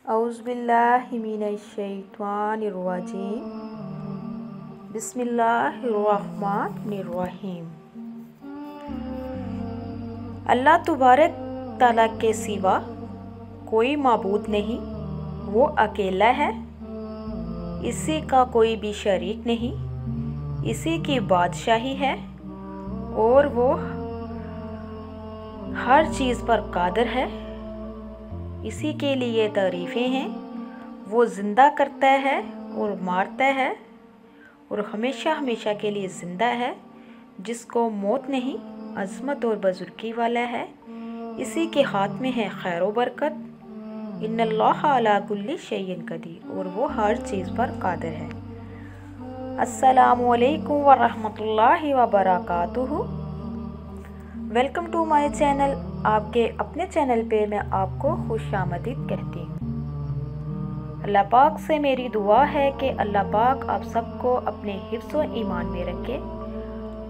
औज़ु बिल्लाहि मिनश्शैतानिर्रजीम। बिस्मिल्लाहिर्रहमानिर्रहीम। अल्लाह तबारक ताला के सिवा कोई माबूद नहीं, वो अकेला है, इसी का कोई भी शरीक नहीं, इसी की बादशाही है और वो हर चीज़ पर कादिर है। इसी के लिए तारीफ़ें हैं। वो ज़िंदा करता है और मारता है और हमेशा हमेशा के लिए ज़िंदा है, जिसको मौत नहीं, अज़मत और बुज़ुर्गी वाला है। इसी के हाथ में है खैर व बरकत। इन्नल्लाह अला कुल्ली शैइन कदीर, और वो हर चीज़ पर कादिर है। अस्सलामु अलैकुम व रहमतुल्लाहि व बरकातुहू। Welcome to my channel. आपके अपने चैनल पे मैं आपको खुशामदीद कहती हूँ। अल्लाह पाक से मेरी दुआ है कि अल्लाह पाक आप सबको अपने हिफ्ज़ व ईमान में रखे।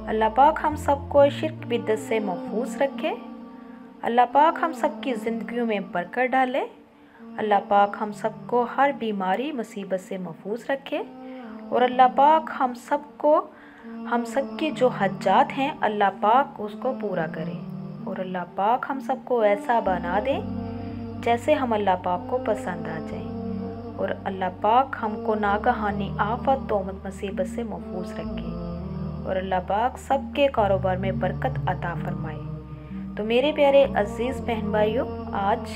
अल्लाह पाक हम सबको शिर्क बिद्दत से महफूज रखे। अल्लाह पाक हम सबकी ज़िंदगियों में बरकत डाले। अल्लाह पाक हम सबको हर बीमारी मुसीबत से महफूज रखे। और अल्लाह पाक हम सबके जो हज्जात हैं अल्लाह पाक उसको पूरा करे। और अल्लाह पाक हम सबको ऐसा बना दे जैसे हम अल्लाह पाक को पसंद आ जाएं। और अल्लाह पाक हमको नागहानी आफत तोमत मुसीबत से महफूज रखे। और अल्लाह पाक सबके कारोबार में बरकत अता फरमाए। तो मेरे प्यारे अजीज़ बहन भाइयों, आज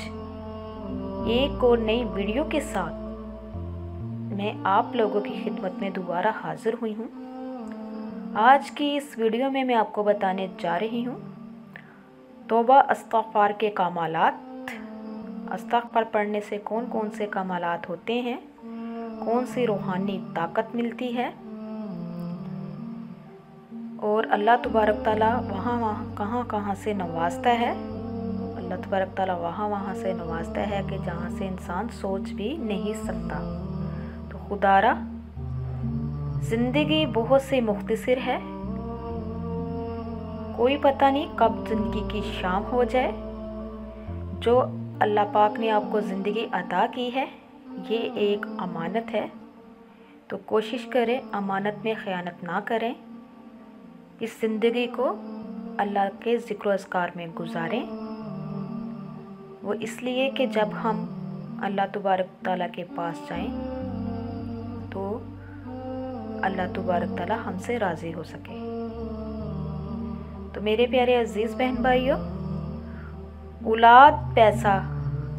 एक और नई वीडियो के साथ मैं आप लोगों की खिदमत में दोबारा हाजिर हुई हूँ। आज की इस वीडियो में मैं आपको बताने जा रही हूँ तौबा इस्तिग़फ़ार के कमालात। इस्तिग़फ़ार पढ़ने से कौन कौन से कमालात होते हैं, कौन सी रूहानी ताकत मिलती है, और अल्लाह तबारक ताला वहाँ कहाँ से नवाजता है। अल्लाह तबारक ताला वहाँ से नवाजता है कि जहाँ से इंसान सोच भी नहीं सकता। तो खुदारा ज़िंदगी बहुत सी मुख्तसर है, कोई पता नहीं कब ज़िंदगी की शाम हो जाए। जो अल्लाह पाक ने आपको ज़िंदगी अता की है ये एक अमानत है, तो कोशिश करें अमानत में ख़यानत ना करें। इस ज़िंदगी को अल्लाह के ज़िक्र अज़कार में गुजारें। वो इसलिए कि जब हम अल्लाह तबारक ताला के पास जाएं तो अल्लाह तबारक ताला हमसे राज़ी हो सके। तो मेरे प्यारे अजीज़ बहन भाइयों, औलाद, पैसा,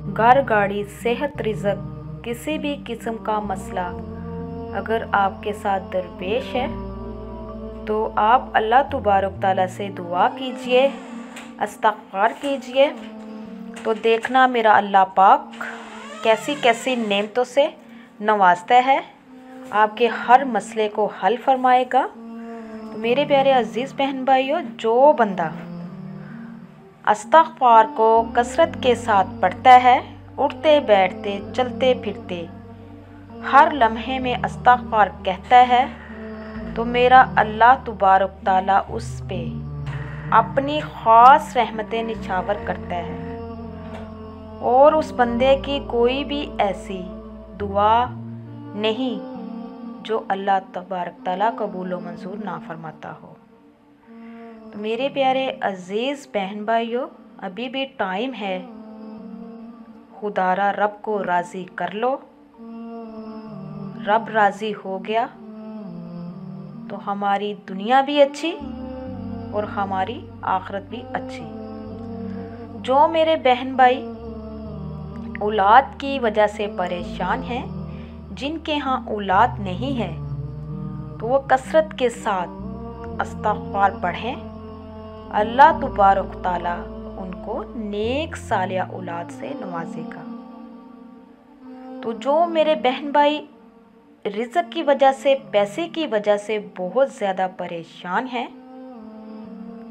घर, गाड़ी, सेहत, रिज़्क़, किसी भी किस्म का मसला अगर आपके साथ दरपेश है तो आप अल्लाह तबारक ताला से दुआ कीजिए, इस्तिग़फ़ार कीजिए। तो देखना मेरा अल्लाह पाक कैसी कैसी नेमतों से नवाजता है, आपके हर मसले को हल फरमाएगा। तो मेरे प्यारे अजीज़ बहन भाइयों, जो बंदा इस्तिग़फ़ार को कसरत के साथ पढ़ता है, उठते बैठते चलते फिरते हर लम्हे में इस्तिग़फ़ार कहता है, तो मेरा अल्लाह तबारक ताला उस पे अपनी ख़ास रहमतें निछावर करता है। और उस बंदे की कोई भी ऐसी दुआ नहीं जो अल्लाह तबारक ताला कबूल व मंजूर ना फरमाता हो। तो मेरे प्यारे अजीज़ बहन भाइयों, अभी भी टाइम है। खुदारा रब को राज़ी कर लो। रब राज़ी हो गया तो हमारी दुनिया भी अच्छी और हमारी आखिरत भी अच्छी। जो मेरे बहन भाई औलाद की वजह से परेशान हैं, जिनके यहाँ औलाद नहीं है, तो वो कसरत के साथ इस्तिग़फ़ार पढ़ें। अल्लाह तबारक ताला उनको नेक सालिया औलाद से नवाजेगा। तो जो मेरे बहन भाई रिज़्क़ की वजह से, पैसे की वजह से बहुत ज़्यादा परेशान हैं,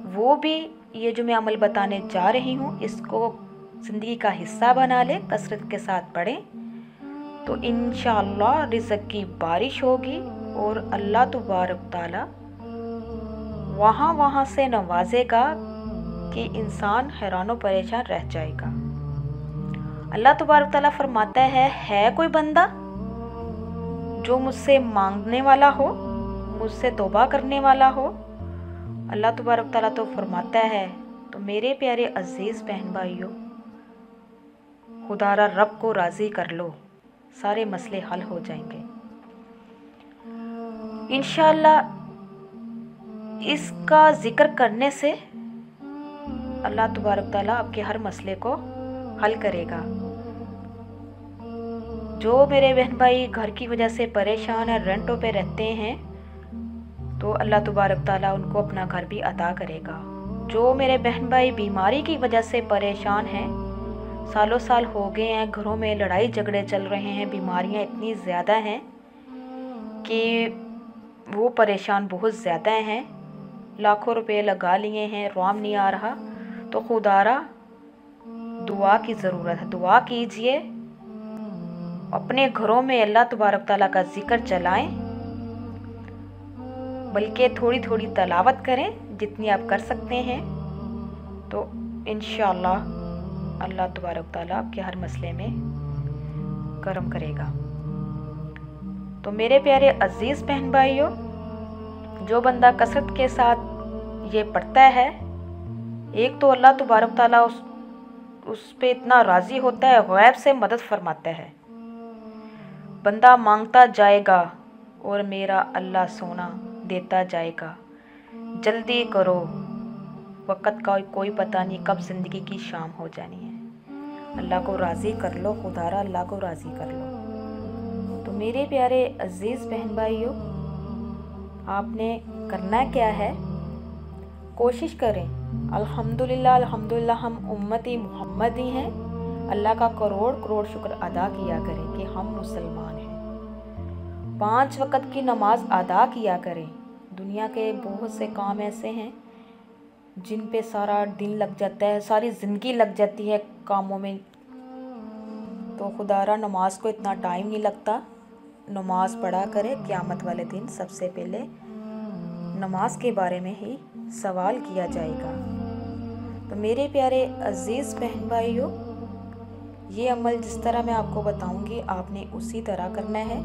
वो भी ये जो मैं अमल बताने जा रही हूँ इसको ज़िंदगी का हिस्सा बना ले, कसरत के साथ पढ़ें तो इंशाअल्लाह रिज़्क़ की बारिश होगी और अल्लाह तबारक ताला वहाँ से नवाजेगा कि इंसान हैरान व परेशान रह जाएगा। अल्लाह तबारक ताला फरमाता है कोई बंदा जो मुझसे मांगने वाला हो, मुझसे तौबा करने वाला हो? अल्लाह तबारक ताला तो फरमाता है। तो मेरे प्यारे अजीज़ बहन भाइयों, खुदारा रब को राज़ी कर लो, सारे मसले हल हो जाएंगे इंशाअल्लाह। इसका ज़िक्र करने से अल्लाह तबारक ताला आपके हर मसले को हल करेगा। जो मेरे बहन भाई घर की वजह से परेशान है, रेंटों पे रहते हैं, तो अल्लाह तबारक ताला उनको अपना घर भी अता करेगा। जो मेरे बहन भाई बीमारी की वजह से परेशान हैं, सालों साल हो गए हैं, घरों में लड़ाई झगड़े चल रहे हैं, बीमारियां इतनी ज़्यादा हैं कि वो परेशान बहुत ज़्यादा हैं, लाखों रुपए लगा लिए हैं, आराम नहीं आ रहा, तो खुदारा दुआ की ज़रूरत है। दुआ कीजिए, अपने घरों में अल्लाह तबारक ताला का जिक्र चलाएं, बल्कि थोड़ी थोड़ी तलावत करें जितनी आप कर सकते हैं, तो इंशाअल्लाह अल्लाह तबारक ताला आपके हर मसले में करम करेगा। तो मेरे प्यारे अजीज़ बहन भाइयों, जो बंदा कसरत के साथ ये पढ़ता है, एक तो अल्लाह तबारक ताला उस पे इतना राज़ी होता है, गैब से मदद फरमाता है। बंदा मांगता जाएगा और मेरा अल्लाह सोना देता जाएगा। जल्दी करो, वक़्त का कोई पता नहीं कब ज़िंदगी की शाम हो जानी है। अल्लाह को राज़ी कर लो, खुदारा अल्लाह को राज़ी कर लो। तो मेरे प्यारे अजीज़ बहन भाइयों, आपने करना क्या है, कोशिश करें। अल्हम्दुलिल्लाह अल्हम्दुलिल्लाह हम उम्मती मुहम्मदी हैं। अल्लाह का करोड़ करोड़ शुक्र अदा किया करें कि हम मुसलमान हैं। 5 वक़्त की नमाज अदा किया करें। दुनिया के बहुत से काम ऐसे हैं जिन पे सारा दिन लग जाता है, सारी ज़िंदगी लग जाती है कामों में, तो खुदारा नमाज को इतना टाइम नहीं लगता। नमाज पढ़ा करें। क़यामत वाले दिन सबसे पहले नमाज के बारे में ही सवाल किया जाएगा। तो मेरे प्यारे अजीज़ बहन भाइयों, ये अमल जिस तरह मैं आपको बताऊंगी आपने उसी तरह करना है।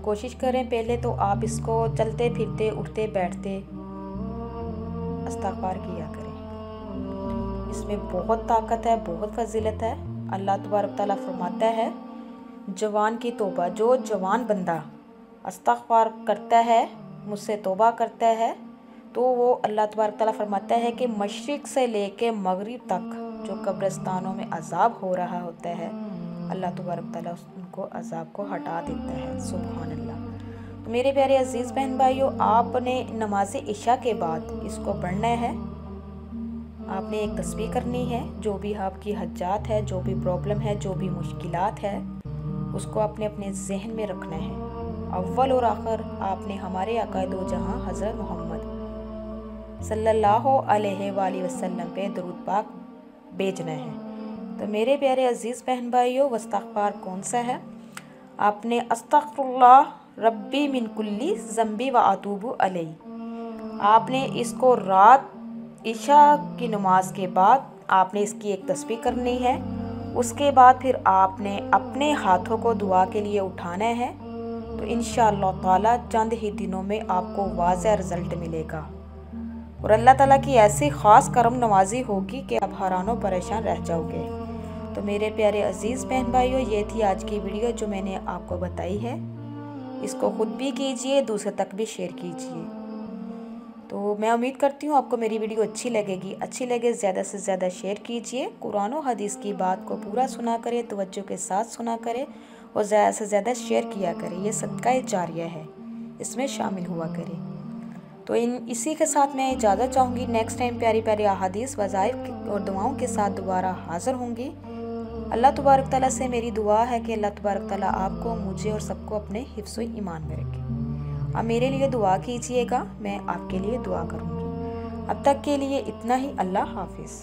कोशिश करें पहले तो आप इसको चलते फिरते उठते बैठते इस्तिग़फ़ार किया करें। इसमें बहुत ताकत है, बहुत फजीलत है। अल्लाह तबारक ताला फरमाता है, जवान की तौबा, जो जवान बंदा इस्तिग़फ़ार करता है, मुझसे तौबा करता है, तो वो अल्लाह तबारक ताला फरमाता है कि मशरिक़ से लेके मगरिब तक जो कब्रिस्तानों में अज़ाब हो रहा होता है, अल्लाह तबारक ताला उनको अज़ाब को हटा देता है। सुभान अल्लाह। तो मेरे प्यारे अजीज़ बहन भाइयों, आपने नमाज इशा के बाद इसको पढ़ना है। आपने एक तस्बीह करनी है। जो भी आपकी हज्जात है, जो भी प्रॉब्लम है, जो भी मुश्किलात है, उसको आपने अपने जहन में रखना है। अव्वल और आखिर आपने हमारे आका दो जहां हज़रत मोहम्मद सल्लल्लाहु अलैहि वसल्लम पे दरूद पाक भेजना है। तो मेरे प्यारे अजीज़ बहन भाइयों, इस्तिग़फ़ार कौन सा है? आपने अस्तग़फ़िरुल्लाह रब्बी मिन कुल्ली ज़ंबी व अतूबु अलैहि, आपने इसको रात इशा की नमाज के बाद आपने इसकी एक तस्बीह करनी है। उसके बाद फिर आपने अपने हाथों को दुआ के लिए उठाना है। तो इंशाअल्लाह ताला चंद ही दिनों में आपको वाज़ेह रिज़ल्ट मिलेगा और अल्लाह ताला की ऐसी ख़ास करम नवाजी होगी कि आप हैरान और परेशान रह जाओगे। तो मेरे प्यारे अजीज़ बहन भाइयों, ये थी आज की वीडियो जो मैंने आपको बताई है। इसको ख़ुद भी कीजिए, दूसरे तक भी शेयर कीजिए। तो मैं उम्मीद करती हूँ आपको मेरी वीडियो अच्छी लगेगी। अच्छी लगे ज़्यादा से ज़्यादा शेयर कीजिए। कुरान और हदीस की बात को पूरा सुना करें, तवज्जो के साथ सुना करें और ज़्यादा से ज़्यादा शेयर किया करें। ये सदका जारिया है, इसमें शामिल हुआ करें। तो इसी के साथ मैं इजाज़त चाहूँगी। नेक्स्ट टाइम प्यारी प्यारी अहादीस, वज़ाइफ और दुआओं के साथ दोबारा हाज़िर होंगी। अल्लाह तबारक ताला से मेरी दुआ है कि अल्लाह तबारक ताला आपको, मुझे और सबको अपने हिफ्ज़ ईमान में रखे। आप मेरे लिए दुआ कीजिएगा, मैं आपके लिए दुआ करूँगी। अब तक के लिए इतना ही। अल्लाह हाफिज़।